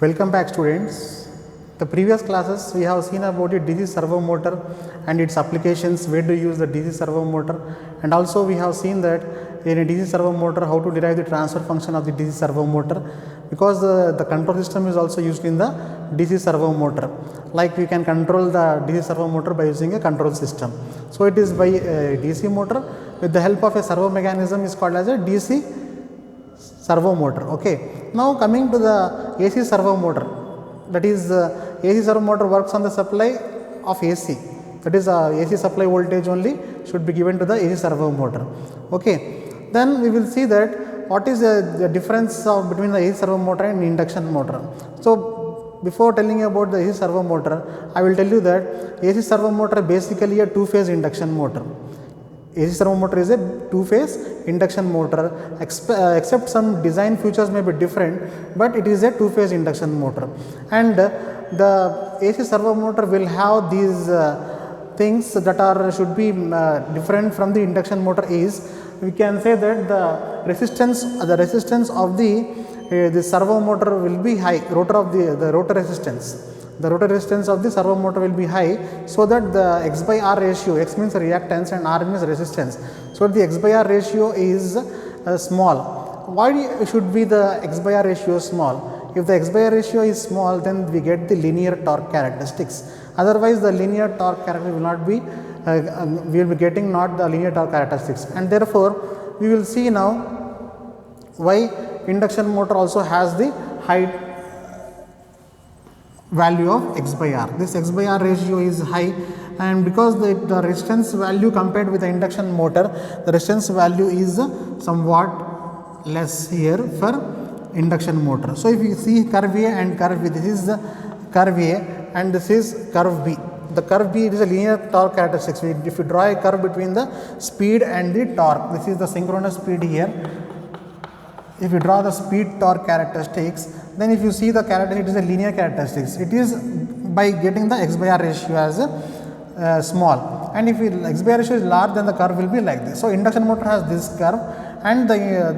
Welcome back, students. The previous classes we have seen about the DC servo motor and its applications, where to use the DC servo motor, and also we have seen that in a DC servo motor how to derive the transfer function of the DC servo motor, because the control system is also used in the DC servo motor. Like we can control the DC servo motor by using a control system. So it is by a DC motor with the help of a servo mechanism is called as a DC servo motor. Okay. Now coming to the AC servo motor, that is AC servo motor works on the supply of AC, that is AC supply voltage only should be given to the AC servo motor. Okay. Then we will see that what is the difference between the AC servo motor and induction motor. So before telling you about the AC servo motor, I will tell you that AC servo motor basically a two-phase induction motor. AC servo motor is a two-phase induction motor, except some design features may be different, but it is a two-phase induction motor. And the AC servo motor will have these things that should be different from the induction motor. Is we can say that the resistance of the servo motor will be high, the rotor resistance. The rotor resistance of the servo motor will be high, so that the X by R ratio, X means reactance and R means resistance. So the X by R ratio is small. Why should be the X by R ratio small? If the X by R ratio is small, then we get the linear torque characteristics. Otherwise, the linear torque characteristic will not be, we will be getting not the linear torque characteristics. And therefore, we will see now why induction motor also has the high value of X by R. This X by R ratio is high, and because the resistance value compared with the induction motor, the resistance value is somewhat less here for induction motor. So if you see curve A and curve B, this is the curve A and this is curve B. The curve B is a linear torque characteristics. If you draw a curve between the speed and the torque, this is the synchronous speed here. If you draw the speed torque characteristics, then if you see the characteristic, it is a linear characteristics. It is by getting the X by R ratio as small, and if X by R ratio is large, then the curve will be like this. So induction motor has this curve, and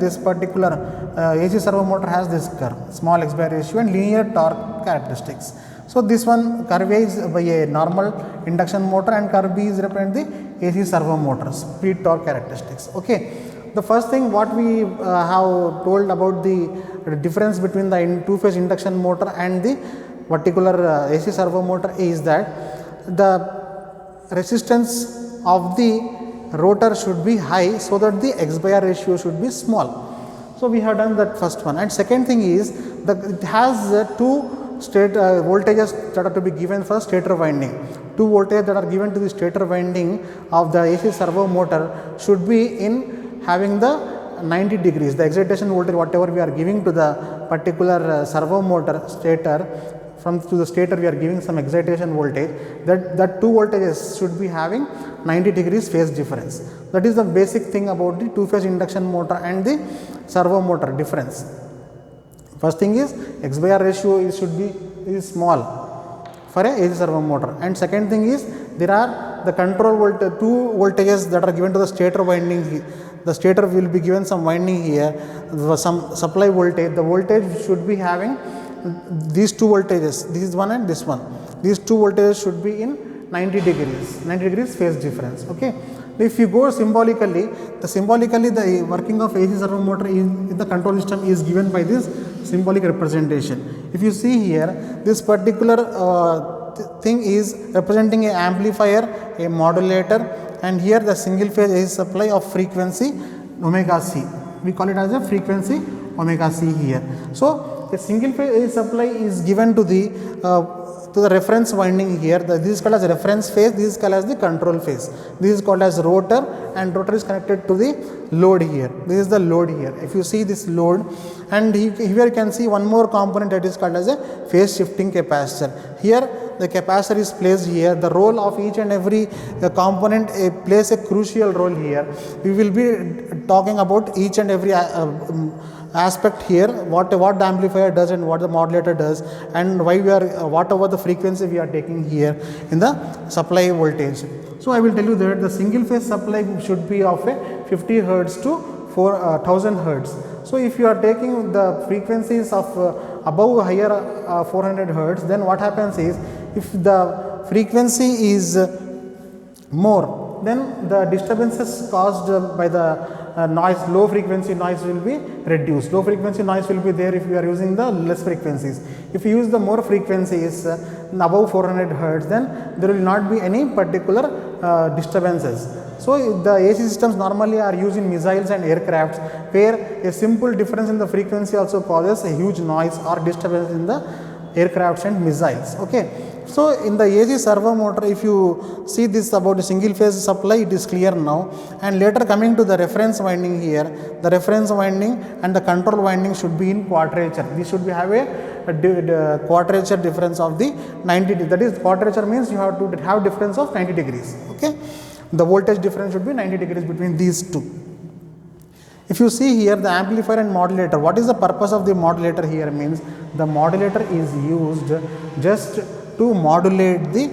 this particular AC servo motor has this curve, small X by R ratio and linear torque characteristics. So this one curve A is by a normal induction motor, and curve B is represent the AC servo motor speed torque characteristics. Okay. The first thing what we have told about the difference between the two-phase induction motor and the particular AC servo motor is that the resistance of the rotor should be high, so that the X by R ratio should be small. So we have done that first one. And second thing is that it has two state voltages that are to be given for stator winding. Two voltages that are given to the stator winding of the AC servo motor should be in having the 90 degrees, the excitation voltage whatever we are giving to the particular servo motor stator, to the stator we are giving some excitation voltage, that two voltages should be having 90 degrees phase difference. That is the basic thing about the two-phase induction motor and the servo motor difference. First thing is X by R ratio is small for a AC servo motor, and second thing is there are the control voltage, two voltages that are given to the stator winding. The stator will be given some winding here, some supply voltage. The voltage should be having these two voltages, this is one and this one. These two voltages should be in 90 degrees phase difference. Okay. If you go symbolically, the working of AC servo motor in the control system is given by this symbolic representation. If you see here, this particular thing is representing an amplifier, a modulator, and here the single phase AC supply of frequency omega C. We call it as a frequency omega C here. So the single phase AC supply is given to the reference winding here. This is called as reference phase, this is called as the control phase. This is called as rotor, and rotor is connected to the load here. This is the load here. If you see this load, and here you can see one more component that is called as a phase shifting capacitor. Here the capacitor is placed here. The role of each and every component plays a crucial role here. We will be talking about each and every aspect here, what the amplifier does and what the modulator does, and why we are whatever the frequency we are taking here in the supply voltage. So I will tell you that the single phase supply should be of a 50 hertz to 1000 hertz. So if you are taking the frequencies of above higher 400 hertz, then what happens is, if the frequency is more, then the disturbances caused by the noise, low frequency noise will be reduced. Low frequency noise will be there if you are using the less frequencies. If you use the more frequencies above 400 hertz, then there will not be any particular disturbances. So the AC systems normally are used in missiles and aircrafts, where a simple difference in the frequency also causes a huge noise or disturbance in the aircrafts and missiles. Okay. So in the AC servo motor, if you see this about the single phase supply, it is clear now. And later coming to the reference winding here, the reference winding and the control winding should be in quadrature. This should be have a quadrature difference of the 90 degrees. That is, quadrature means you have to have difference of 90 degrees. Okay. The voltage difference should be 90 degrees between these two. If you see here the amplifier and modulator, what is the purpose of the modulator here? Means the modulator is used just to modulate the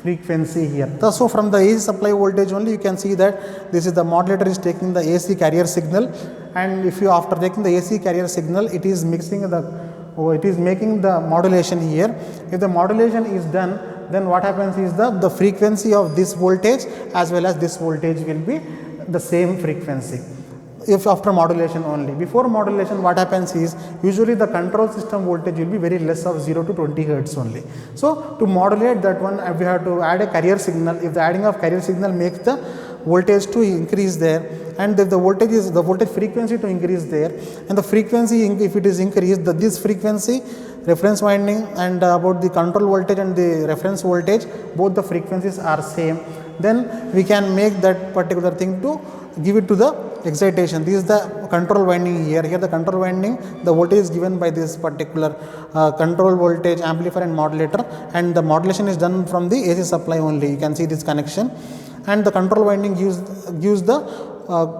frequency here. So from the AC supply voltage only you can see that this is the modulator is taking the AC carrier signal, and if you after taking the AC carrier signal, it is mixing it is making the modulation here. If the modulation is done, then what happens is the frequency of this voltage as well as this voltage will be the same frequency. If after modulation only. Before modulation, what happens is, usually the control system voltage will be very less of 0 to 20 hertz only. So to modulate that one, we have to add a carrier signal. If the adding of carrier signal makes the voltage to increase there, and if the voltage is the voltage frequency to increase there, and the frequency if it is increased, this frequency reference winding and about the control voltage and the reference voltage, both the frequencies are same, then we can make that particular thing to give it to the excitation. This is the control winding here. Here the control winding, the voltage is given by this particular control voltage amplifier and modulator, and the modulation is done from the AC supply only. You can see this connection, and the control winding gives the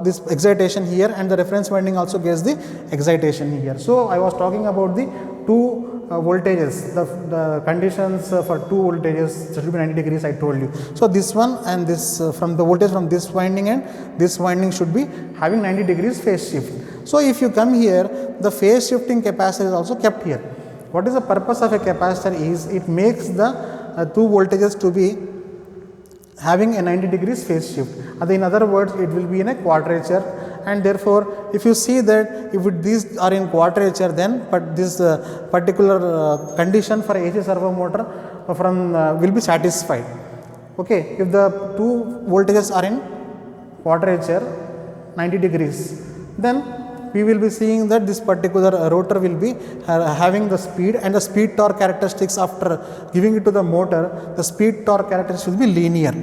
this excitation here, and the reference winding also gives the excitation here. So I was talking about the two voltages, the conditions for two voltages should be 90 degrees, I told you. So this one and this from the voltage from this winding and this winding should be having 90 degrees phase shift. So if you come here, the phase shifting capacitor is also kept here. What is the purpose of a capacitor is, it makes the two voltages to be having a 90 degrees phase shift. In other words, it will be in a quadrature, and therefore if you see that if these are in quadrature, then but this particular condition for AC servo motor will be satisfied. Okay, if the two voltages are in quadrature 90 degrees, then we will be seeing that this particular rotor will be having the speed, and the speed torque characteristics after giving it to the motor, the speed torque characteristics will be linear.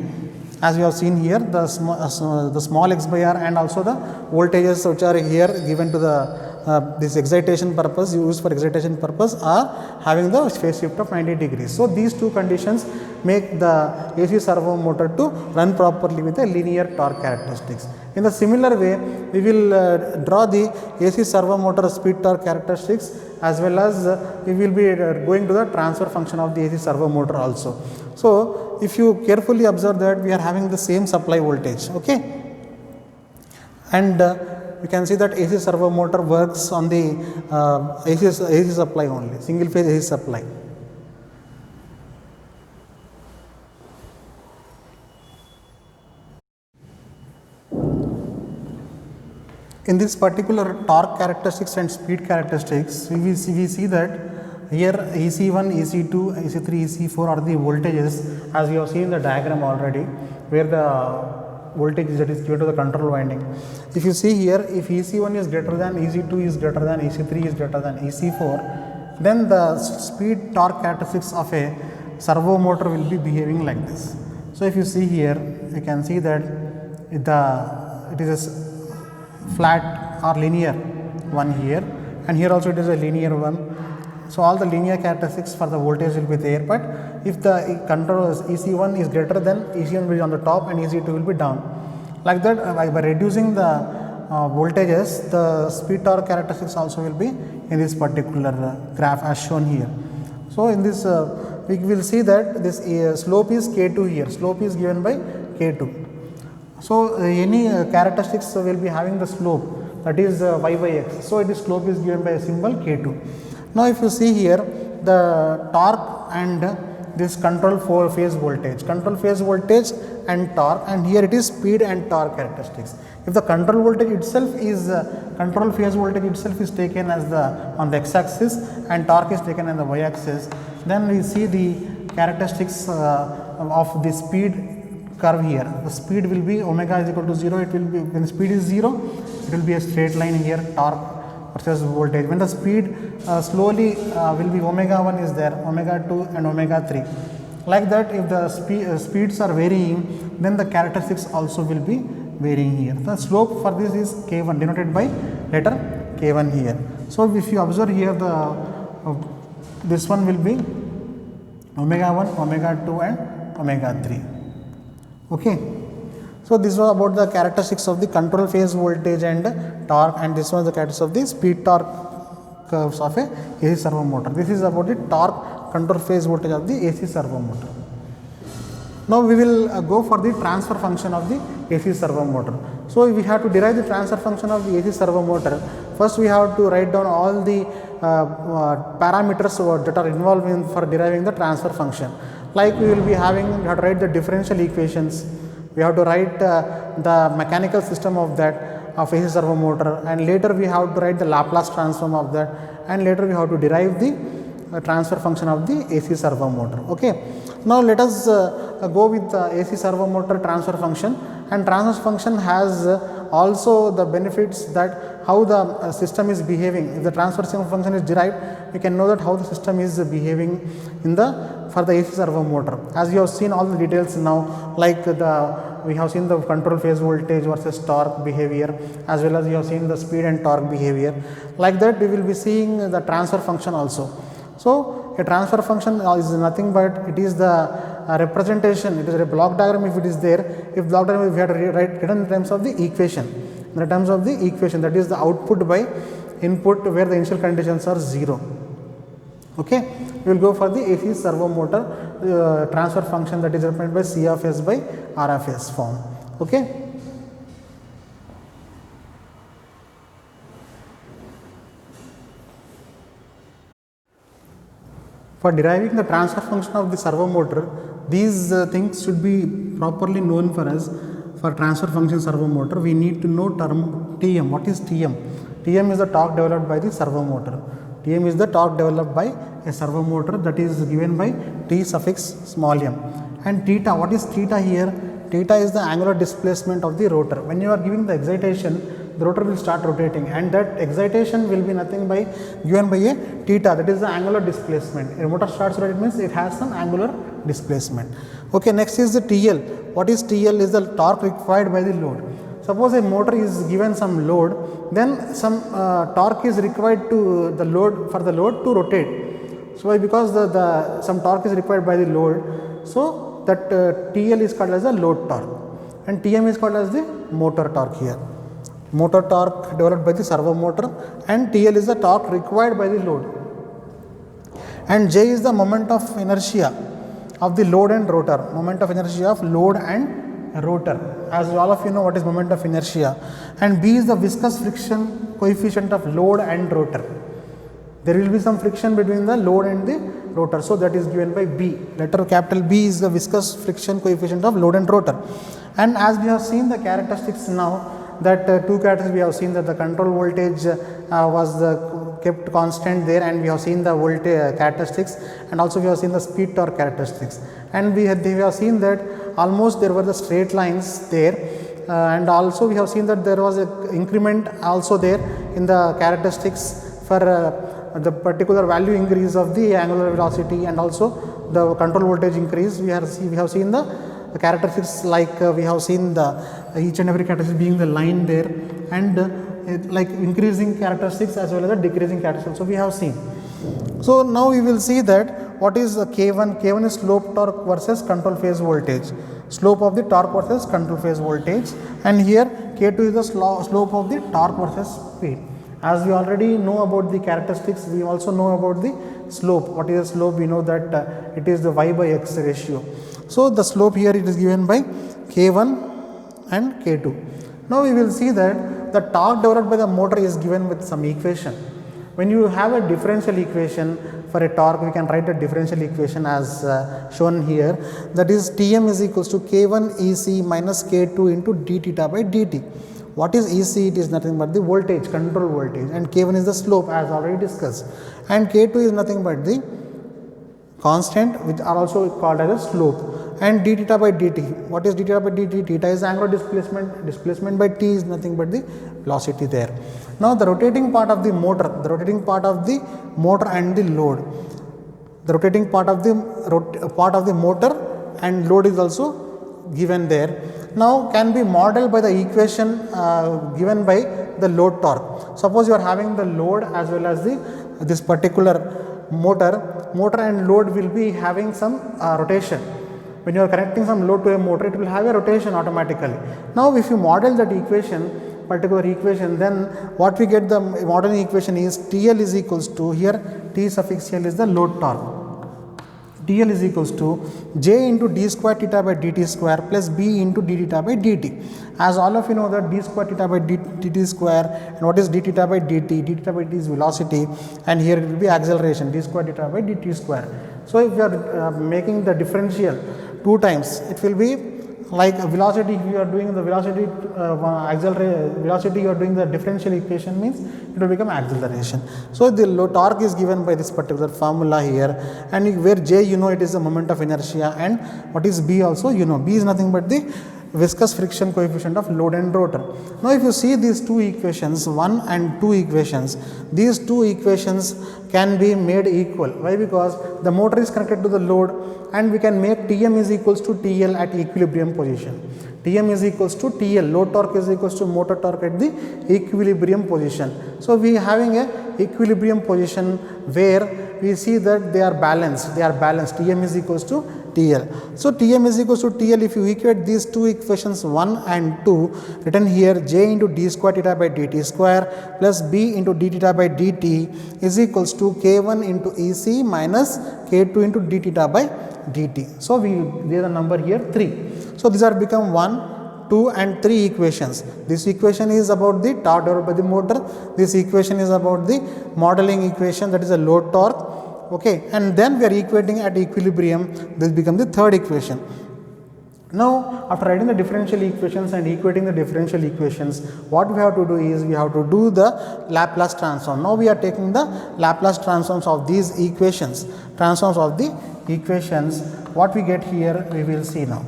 As we have seen here, the small x by r and also the voltages which are here given to the this excitation purpose, used for excitation purpose, are having the phase shift of 90 degrees. So these two conditions make the AC servo motor to run properly with a linear torque characteristics. In the similar way, we will draw the AC servo motor speed torque characteristics, as well as we will be going to the transfer function of the AC servo motor also. So if you carefully observe that we are having the same supply voltage, okay, and you can see that AC servo motor works on the AC supply only, single phase AC supply. In this particular torque characteristics and speed characteristics, we see that here EC1, EC2, EC3, EC4 are the voltages, as you have seen in the diagram already, where the voltage that is given to the control winding. If you see here, if EC1 is greater than, EC2 is greater than, EC3 is greater than EC4, then the speed torque characteristics of a servo motor will be behaving like this. So if you see here, you can see that it is a flat or linear one here, and here also it is a linear one. So all the linear characteristics for the voltage will be there, but if the control EC1 is greater, then EC1 will be on the top and EC2 will be down. Like that, by reducing the voltages, the speed torque characteristics also will be in this particular graph as shown here. So in this we will see that this slope is K2 here, slope is given by K2. So any characteristics will be having the slope. that is y by x. So its slope is given by a symbol k2. Now if you see here the torque and this control phase voltage and torque, and here it is speed and torque characteristics. If the control voltage itself is control phase voltage itself is taken as the on the x-axis and torque is taken on the y-axis, then we see the characteristics of the speed curve here. The speed will be omega is equal to 0. It will be, when speed is 0, it will be a straight line here, torque versus voltage. When the speed slowly will be omega 1 is there, omega 2 and omega 3. Like that, if the speeds are varying, then the characteristics also will be varying here. The slope for this is k1, denoted by letter k1 here. So if you observe here, the this one will be omega 1, omega 2 and omega 3. Okay. So this was about the characteristics of the control phase voltage and torque, and this was the characteristics of the speed torque curves of a AC servo motor. This is about the torque control phase voltage of the AC servo motor. Now we will go for the transfer function of the AC servo motor. So we have to derive the transfer function of the AC servo motor. First we have to write down all the parameters that are involved in for deriving the transfer function. Like we will be having, we have to write the differential equations, we have to write the mechanical system of that of AC servo motor, and later we have to write the Laplace transform of that, and later we have to derive the transfer function of the AC servo motor. Okay. Now let us go with the AC servo motor transfer function, and transfer function has also the benefits that how the system is behaving. If the transfer function is derived, we can know that how the system is behaving in the for the AC servo motor. As you have seen all the details now, like we have seen the control phase voltage versus torque behavior, as well as you have seen the speed and torque behavior. Like that, we will be seeing the transfer function also. So a transfer function is nothing but it is the representation, it is a block diagram if it is there. If block diagram, we have to write it in terms of the equation. In the terms of the equation, that is the output by input where the initial conditions are 0. Okay. We will go for the AC servo motor transfer function, that is represented by C of S by R of S form. Okay. For deriving the transfer function of the servo motor, these things should be properly known for us. For transfer function servo motor, we need to know term Tm. What is Tm? Tm is the torque developed by the servo motor. Tm is the torque developed by a servo motor, that is given by T suffix small m. And theta, what is theta here? Theta is the angular displacement of the rotor. When you are giving the excitation, the rotor will start rotating, and that excitation will be nothing by given by a theta, that is the angular displacement. A motor starts rotating means it has some angular displacement. Okay, next is the TL. What is TL? Is the torque required by the load. Suppose a motor is given some load, then some torque is required to the load for the load to rotate. So because the some torque is required by the load, so that TL is called as the load torque, and Tm is called as the motor torque here. Motor torque developed by the servo motor, and TL is the torque required by the load, and J is the moment of inertia of the load and rotor. Moment of inertia of load and rotor, as all of you know what is moment of inertia. And B is the viscous friction coefficient of load and rotor. There will be some friction between the load and the rotor, so that is given by B. Letter capital B is the viscous friction coefficient of load and rotor. And as we have seen the characteristics now, that two characteristics we have seen, that the control voltage was kept constant there, and we have seen the voltage characteristics, and also we have seen the speed torque characteristics, and we have seen that almost there were the straight lines there, and also we have seen that there was a increment also there in the characteristics for the particular value increase of the angular velocity, and also the control voltage increase. We have seen the characteristics, like we have seen the each and every characteristic being the line there, and like increasing characteristics as well as the decreasing characteristics. So we have seen. So now we will see that what is the K1. K1 is slope torque versus control phase voltage. Slope of the torque versus control phase voltage, and here K2 is the slope of the torque versus speed. As we already know about the characteristics, we also know about the slope. What is the slope? We know that it is the y by x ratio. So the slope here it is given by K1 and K2. Now we will see that the torque developed by the motor is given with some equation. When you have a differential equation for a torque, we can write a differential equation as shown here, that is Tm is equals to K1 EC minus K2 into d theta by dt. What is EC? It is nothing but the voltage, control voltage, and K1 is the slope as already discussed, and K2 is nothing but the constant, which are also called as a slope, and d theta by dt. What is d theta by dt? Theta is angular displacement, displacement by t is nothing but the velocity there. Now the rotating part of the motor, and the load, the rotating part of the motor and load is also given there. Now can be modeled by the equation given by the load torque. Suppose you are having the load as well as this particular motor and load will be having some rotation. When you are connecting some load to a motor, it will have a rotation automatically. Now if you model that particular equation, then what we get, the modeling equation is TL is equals to, here T suffix L is the load torque. TL is equals to J into d square theta by dt square plus B into d theta by dt. As all of you know that d square theta by dt square, and what is d theta by dt? D theta by dt is velocity, and here it will be acceleration, d square theta by dt square. So if you are making the differential 2 times, it will be like a velocity. If you are doing the velocity velocity, you are doing the differential equation, means it will become acceleration. So the torque is given by this particular formula here, and where J you know it is the moment of inertia, and what is B also you know. B is nothing but the viscous friction coefficient of load and rotor. Now if you see these two equations, 1 and 2 equations, these two equations can be made equal. Why? Because the motor is connected to the load, and we can make Tm is equals to TL at equilibrium position. Tm is equals to TL, load torque is equals to motor torque at the equilibrium position. So we are having a equilibrium position where we see that they are balanced, Tm is equals to TL. So Tm is equals to TL, if you equate these two equations 1 and 2, written here J into d square theta by dt square plus B into d theta by dt is equals to K1 into EC minus K2 into d theta by dt. So there is a number here 3. So these are become 1, 2 and 3 equations. This equation is about the torque developed by the motor. This equation is about the modeling equation, that is a load torque. Okay, and then we are equating at equilibrium. This becomes the third equation. Now after writing the differential equations and equating the differential equations, what we have to do is we have to do the Laplace transform. Now we are taking the Laplace transforms of these equations, what we get here we will see now.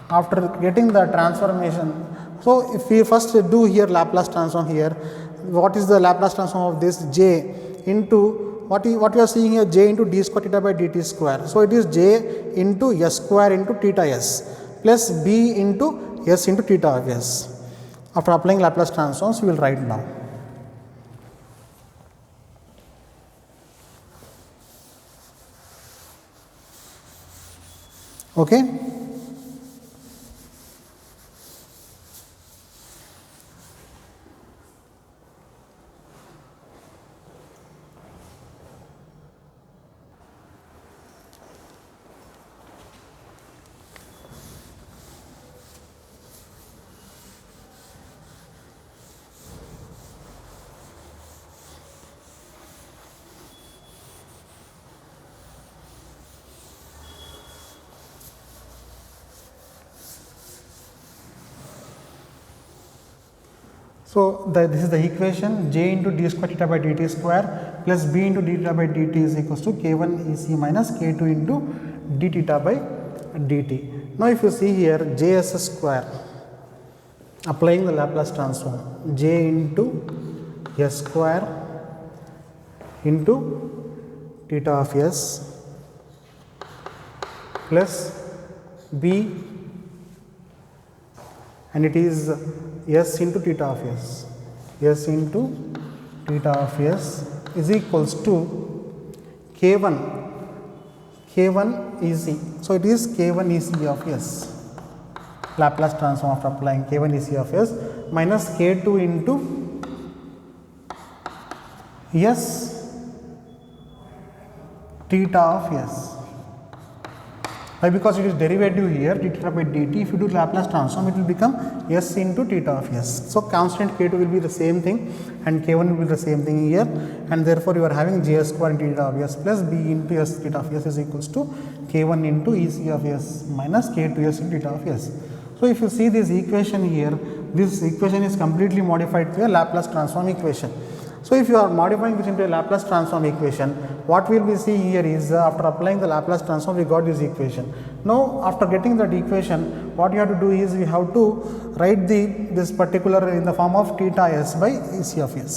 After getting the transformation, so if we first do here Laplace transform here, what is the Laplace transform of this? J into what we are seeing here, J into d square theta by dt square. So it is J into S square into theta S plus B into S into theta of S. After applying Laplace transforms, we will write now. Okay. So this is the equation, J into d square theta by dt square plus B into d theta by dt is equals to K1 EC minus K2 into d theta by dt. Now if you see here Js square, applying the Laplace transform, J into S square into theta of S plus B, and it is S into theta of S, S into theta of S is equals to K1 EC. So it is K1 EC of S, Laplace transform after applying K1 EC of S minus K2 into S theta of S Why? Because it is derivative here d theta by dt. If you do Laplace transform, it will become s into theta of s. So, constant k2 will be the same thing and k1 will be the same thing here, and therefore, you are having j square into theta of s plus b into s theta of s is equals to k1 into ec of s minus k2s into theta of s. So, if you see this equation here, this equation is completely modified to a Laplace transform equation. So, if you are modifying this into a Laplace transform equation, what we will be seeing here is after applying the Laplace transform, we got this equation. Now, after getting that equation, what you have to do is we have to write this particular in the form of theta s by ec of s.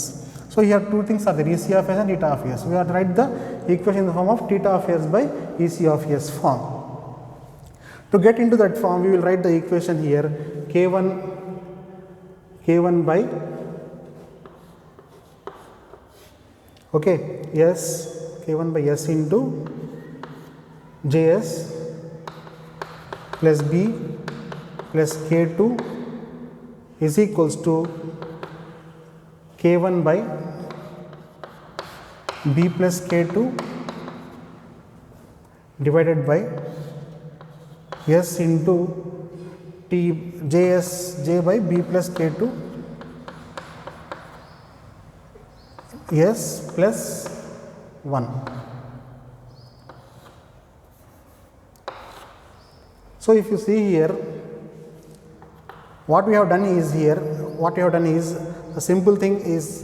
So, here two things are there, ec of s and theta of s. We have to write the equation in the form of theta of s by ec of s form. To get into that form, we will write the equation here k1 by s k1 by s into js plus b plus k2 is equals to k1 by b plus k2 divided by s into j by b plus k2 s plus 1. So, if you see here, what we have done is a simple thing is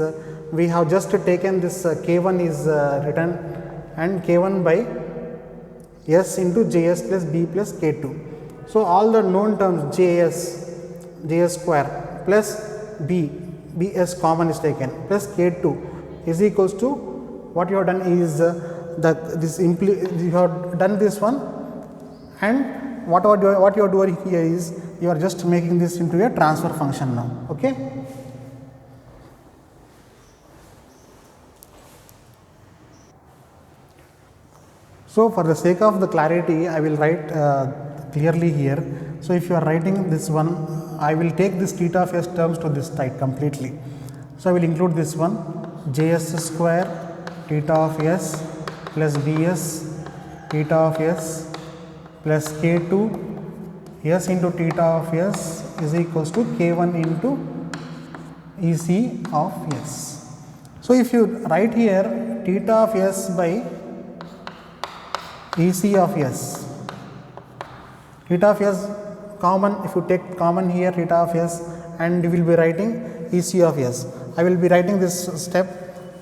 we have just taken this k1 is written and k1 by s into js plus b plus k2. So, all the known terms js square plus bs common is taken plus k2 is equals to what you have done is you have done this one, and what you are doing here is you are just making this into a transfer function now. Okay. So, for the sake of the clarity, I will write clearly here. So, if you are writing this one, I will take this theta of s terms to this side completely. So, I will include this one js square theta of s plus bs theta of s plus k2 s into theta of s is equals to k1 into ec of s. So, if you write here theta of s by ec of s, theta of s common, if you take common here theta of s, and you will be writing ec of s. I will be writing this step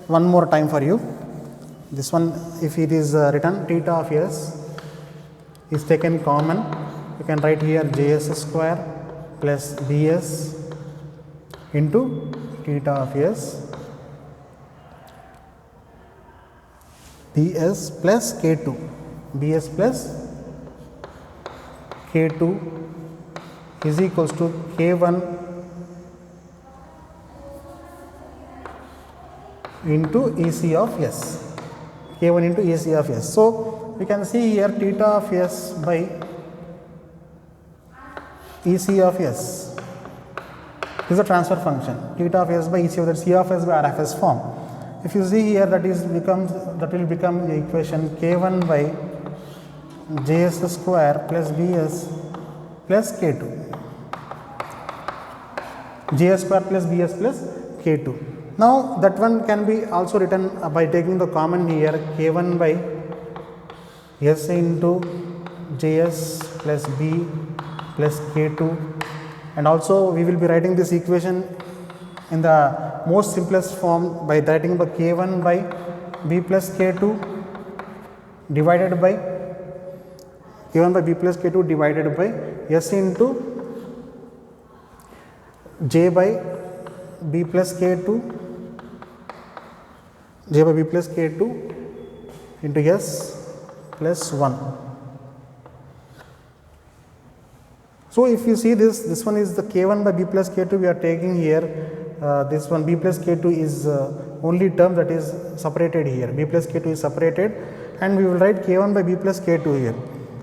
one more time for you. This one, if it is written theta of s is taken common, you can write here js square plus bs into theta of s bs plus k2 is equals to k1 into ec of s, k1 into ec of s. So, we can see here theta of s by ec of s is a transfer function, theta of s by ec of s, c of s by r of s form. If you see here, that will become the equation k1 by js square plus bs plus k2, js square plus bs plus k2. Now, that one can be also written by taking the common here k1 by s into js plus b plus k2, and also we will be writing this equation in the most simplest form by writing by k1 by b plus k2 divided by k1 by b plus k2 divided by s into j by b plus k2 into s plus 1. So, if you see this one is the k1 by b plus k2 we are taking here, this one b plus k2 is only term that is separated here, b plus k2 is separated, and we will write k1 by b plus k2 here.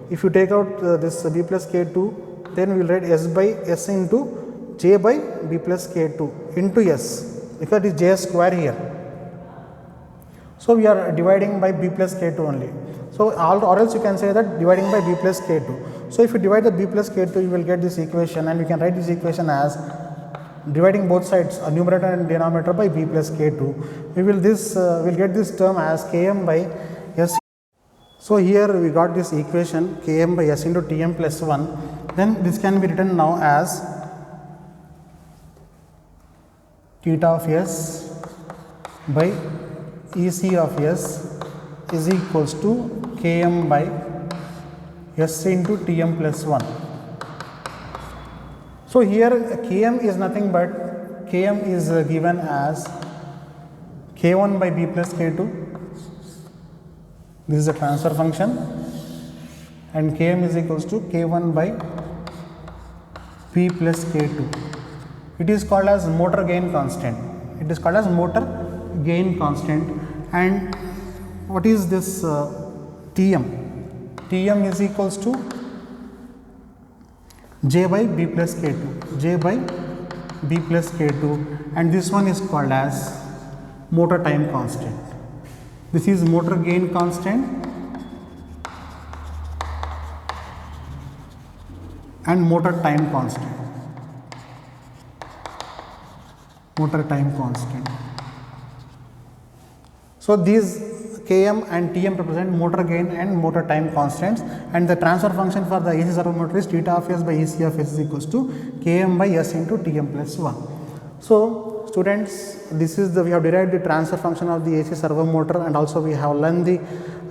If you take out this b plus k2, then we will write s by s into j by b plus k2 into s, because it is j square here. So, we are dividing by b plus k2 only. So, or else you can say that dividing by b plus k2. So, if you divide the b plus k2, you will get this equation, and we can write this equation as dividing both sides, numerator and denominator, by b plus k2. We will get this term as km by s. So, here we got this equation km by s into Tm plus 1. Then this can be written now as theta of s by Ec of s is equals to km by s into Tm plus 1. So, here km is nothing but km is given as k1 by b plus k2. This is a transfer function, and km is equals to k1 by b plus k2. It is called as motor gain constant. It is called as motor gain constant. And what is this Tm? Tm is equals to j by b plus k2, j by b plus k2, and this one is called as motor time constant. This is motor gain constant and motor time constant. Motor time constant. So, these km and Tm represent motor gain and motor time constants, and the transfer function for the AC servo motor is theta of s by Ec of s is equals to km by s into Tm plus 1. So, students, this is we have derived the transfer function of the AC servo motor, and also we have learned the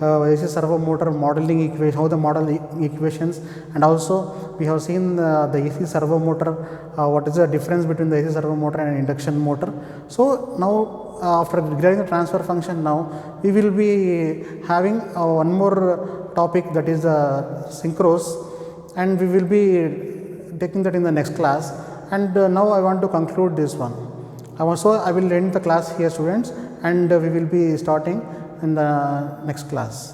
AC servo motor modeling equation, how the model equations, and also we have seen the AC servo motor, what is the difference between the AC servo motor and induction motor. So, now after deriving the transfer function, now we will be having one more topic, that is synchros, and we will be taking that in the next class. And now I want to conclude this one. I will end the class here, students, and we will be starting in the next class.